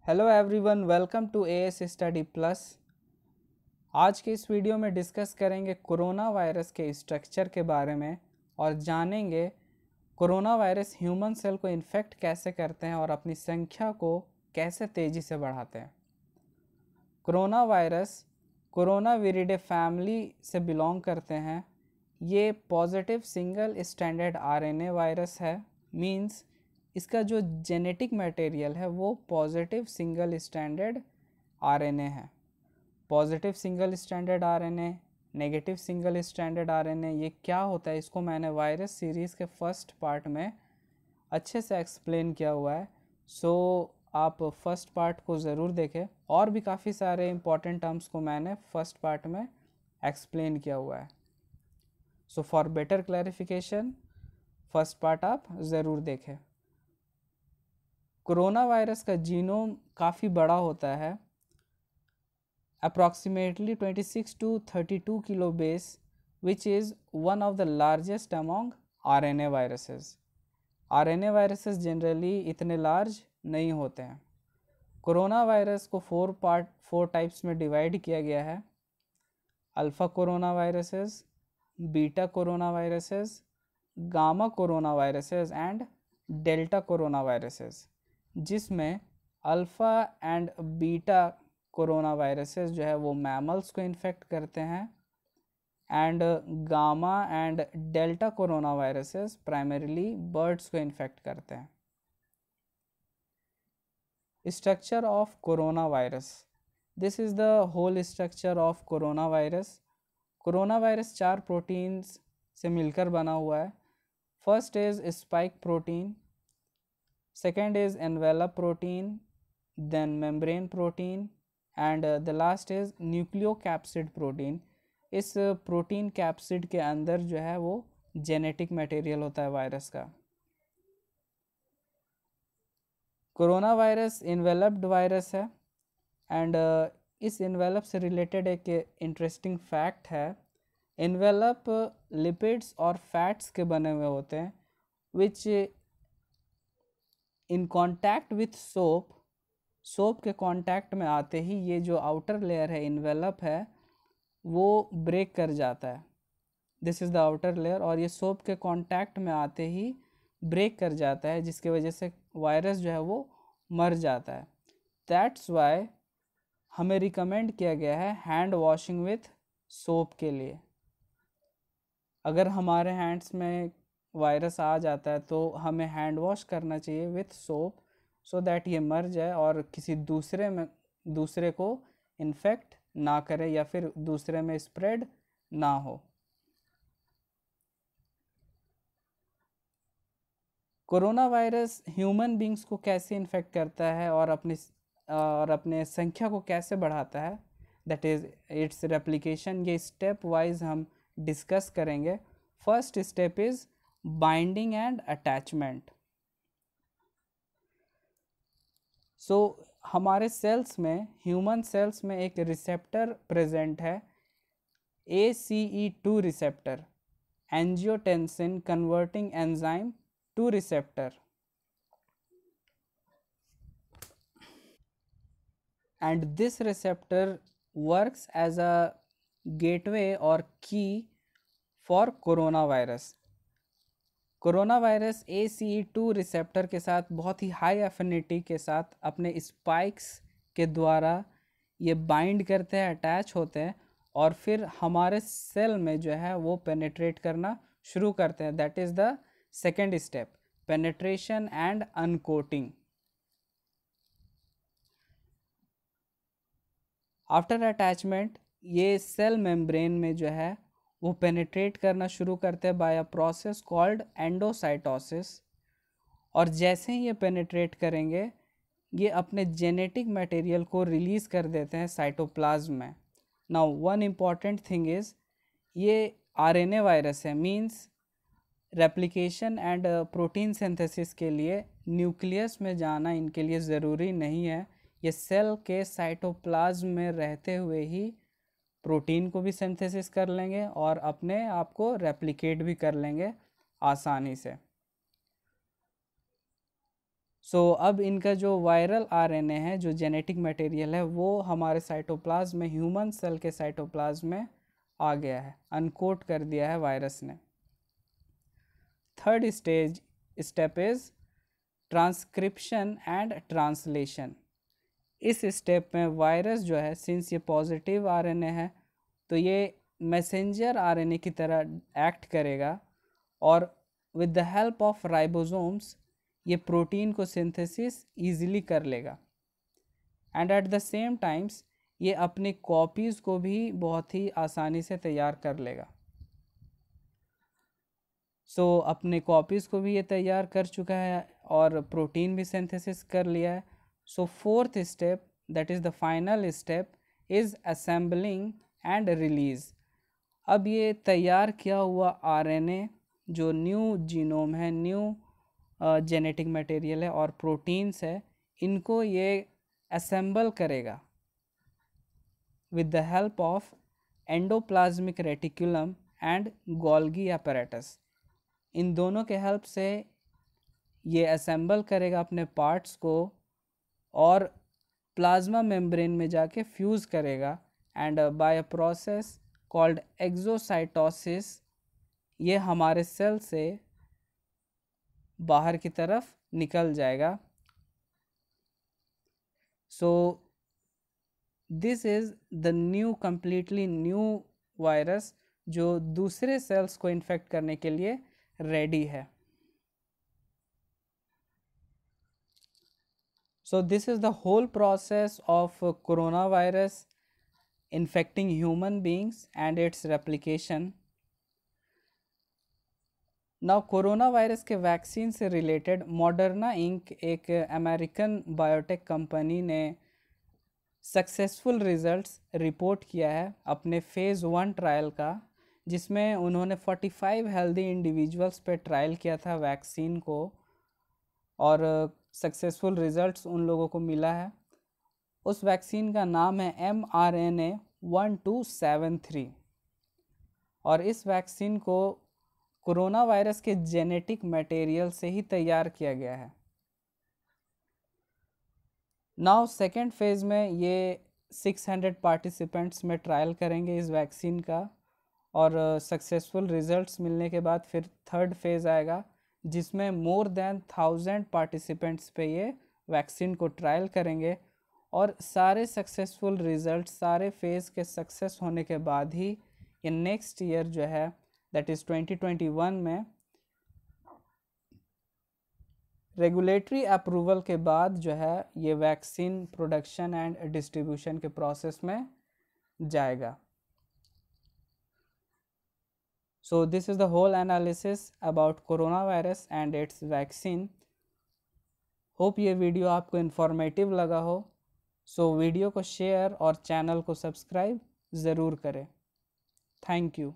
Hello everyone, welcome to AS study plus. आज के इस वीडियो में डिस्कस करेंगे कोरोना वायरस के स्ट्रक्चर के बारे में और जानेंगे कोरोना वायरस ह्यूमन सेल को इन्फेक्ट कैसे करते हैं और अपनी संख्या को कैसे तेज़ी से बढ़ाते हैं। कोरोना वायरस कोरोना विरिडे फैमिली से बिलोंग करते हैं। ये positive single standard RNA virus है। मींस इसका जो जेनेटिक मटेरियल है वो पॉजिटिव सिंगल स्टैंडर्ड आरएनए है। Positive single standard RNA, negative single standard RNA, ये क्या होता है इसको मैंने वायरस सीरीज़ के फर्स्ट पार्ट में अच्छे से एक्सप्लेन किया हुआ है। सो आप फर्स्ट पार्ट को ज़रूर देखें। और भी काफ़ी सारे इंपॉर्टेंट टर्म्स को मैंने फर्स्ट पार्ट में एक्सप्लेन किया हुआ है। So for better clarification first part आप ज़रूर देखें। कोरोना वायरस का जीनोम काफ़ी बड़ा होता है, approximately 26 to 32 kilobase, which is one of the largest among RNA viruses. RNA viruses generally इतने लार्ज नहीं होते हैं। कोरोना वायरस को फोर टाइप्स में डिवाइड किया गया है: alpha corona viruses, beta corona viruses, gamma corona viruses and delta corona viruses, जिसमें alpha and beta corona viruses जो है वो मैमल्स को इन्फेक्ट करते हैं and gamma and delta corona viruses primarily birds को इन्फेक्ट करते हैं। Structure of corona virus, this is the whole structure of corona virus. Corona virus 4 proteins से मिलकर बना हुआ है। First is spike protein, second is envelope protein, then membrane protein and the last is nucleocapsid protein. इस protein capsid के अंदर जो है वो जेनेटिक मटेरियल होता है वायरस का। कोरोना वायरस इन्वेलप्ड वायरस है एंड इस इन्वेलप से रिलेटेड एक इंटरेस्टिंग फैक्ट है। इन्वेलप लिपिड्स और फैट्स के बने हुए होते हैं विच इन कांटेक्ट विथ सोप के कांटेक्ट में आते ही ये जो आउटर लेयर है, इन्वेलप है, वो ब्रेक कर जाता है। This is the outer layer, और ये सोप के कांटेक्ट में आते ही ब्रेक कर जाता है, जिसकी वजह से वायरस जो है वो मर जाता है। दैट्स वाई हमें रिकमेंड किया गया है हैंड वॉशिंग विथ सोप के लिए। अगर हमारे हैंड्स में वायरस आ जाता है तो हमें हैंड वॉश करना चाहिए विथ सोप, सो दैट ये मर जाए और किसी दूसरे को इन्फेक्ट ना करे या फिर दूसरे में स्प्रेड ना हो। कोरोना वायरस ह्यूमन बींग्स को कैसे इन्फेक्ट करता है और अपने संख्या को कैसे बढ़ाता है, दैट इज़ इट्स रेप्लिकेशन, ये स्टेप वाइज हम डिस्कस करेंगे। First step is binding and attachment. So हमारे सेल्स में, ह्यूमन सेल्स में एक रिसेप्टर प्रेजेंट है, ACE2 receptor, angiotensin converting enzyme 2 receptor, and this receptor works as a gateway or key for coronavirus. Corona virus ACE2 receptor के साथ बहुत ही high affinity के साथ अपने स्पाइक्स के द्वारा ये बाइंड करते हैं, अटैच होते हैं और फिर हमारे सेल में जो है वो पेनिट्रेट करना शुरू करते हैं। That is the second step, penetration and uncoating. After attachment ये सेल मेम्ब्रेन में जो है वो पेनिट्रेट करना शुरू करते हैं by a process called endocytosis, और जैसे ही ये पेनिट्रेट करेंगे ये अपने जेनेटिक मटेरियल को रिलीज़ कर देते हैं साइटोप्लाज्म में। Now one important thing is ये आरएनए वायरस है, means replication and protein synthesis के लिए न्यूक्लियस में जाना इनके लिए ज़रूरी नहीं है। ये सेल के साइटोप्लाज्म में रहते हुए ही प्रोटीन को भी सिंथेसिस कर लेंगे और अपने आप को रेप्लिकेट भी कर लेंगे आसानी से। अब इनका जो वायरल आरएनए है, जो जेनेटिक मटेरियल है, वो हमारे साइटोप्लाज्म में, ह्यूमन सेल के साइटोप्लाज्म में आ गया है, अनकोड कर दिया है वायरस ने। Third step is transcription and translation. इस स्टेप में वायरस जो है, सिंस ये पॉजिटिव आरएनए है, तो ये मैसेंजर आरएनए की तरह एक्ट करेगा और with the help of ribosomes ये प्रोटीन को सिंथेसिस ईजिली कर लेगा। And at the same times ये अपनी कॉपीज़ को भी बहुत ही आसानी से तैयार कर लेगा। अपने कॉपीज़ को भी ये तैयार कर चुका है और प्रोटीन भी सिंथेसिस कर लिया है। Fourth step, that is the final step, is assembling and release. अब ये तैयार किया हुआ आरएनए जो न्यू जीनोम है, न्यू जेनेटिक मटेरियल है और प्रोटीन्स है, इनको ये असेंबल करेगा with the help of endoplasmic reticulum and Golgi apparatus। इन दोनों के हेल्प से ये असेंबल करेगा अपने पार्ट्स को और प्लाज्मा मेम्ब्रेन में जाके फ्यूज़ करेगा and by a process called exocytosis ये हमारे सेल से बाहर की तरफ निकल जाएगा। This is the new, completely new virus जो दूसरे सेल्स को इन्फेक्ट करने के लिए रेडी है। This is the whole process of corona virus infecting human beings and its replication. Now corona virus के वैक्सीन से रिलेटेड मॉडर्ना इंक, एक अमेरिकन बायोटेक कंपनी ने सक्सेसफुल रिजल्ट्स रिपोर्ट किया है अपने फेज़ 1 ट्रायल का, जिसमें उन्होंने 45 हेल्दी इंडिविजुअल्स पे ट्रायल किया था वैक्सीन को और सक्सेसफुल रिजल्ट्स उन लोगों को मिला है। उस वैक्सीन का नाम है mRNA-1273 और इस वैक्सीन को कोरोना वायरस के जेनेटिक मटेरियल से ही तैयार किया गया है। नाउ सेकेंड फेज़ में ये 600 पार्टिसिपेंट्स में ट्रायल करेंगे इस वैक्सीन का और सक्सेसफुल रिजल्ट्स मिलने के बाद फिर थर्ड फेज़ आएगा जिसमें मोर देन 1000 पार्टिसिपेंट्स पे ये वैक्सीन को ट्रायल करेंगे और सारे सक्सेसफुल रिजल्ट, सारे फेज़ के सक्सेस होने के बाद ही ये नेक्स्ट ईयर जो है, दैट इज़ 2021 में रेगुलेटरी अप्रूवल के बाद जो है ये वैक्सीन प्रोडक्शन एंड डिस्ट्रीब्यूशन के प्रोसेस में जाएगा। This is the whole analysis about coronavirus and its vaccine. Hope ये वीडियो आपको इन्फॉर्मेटिव लगा हो। वीडियो को शेयर और चैनल को सब्सक्राइब ज़रूर करें। Thank you.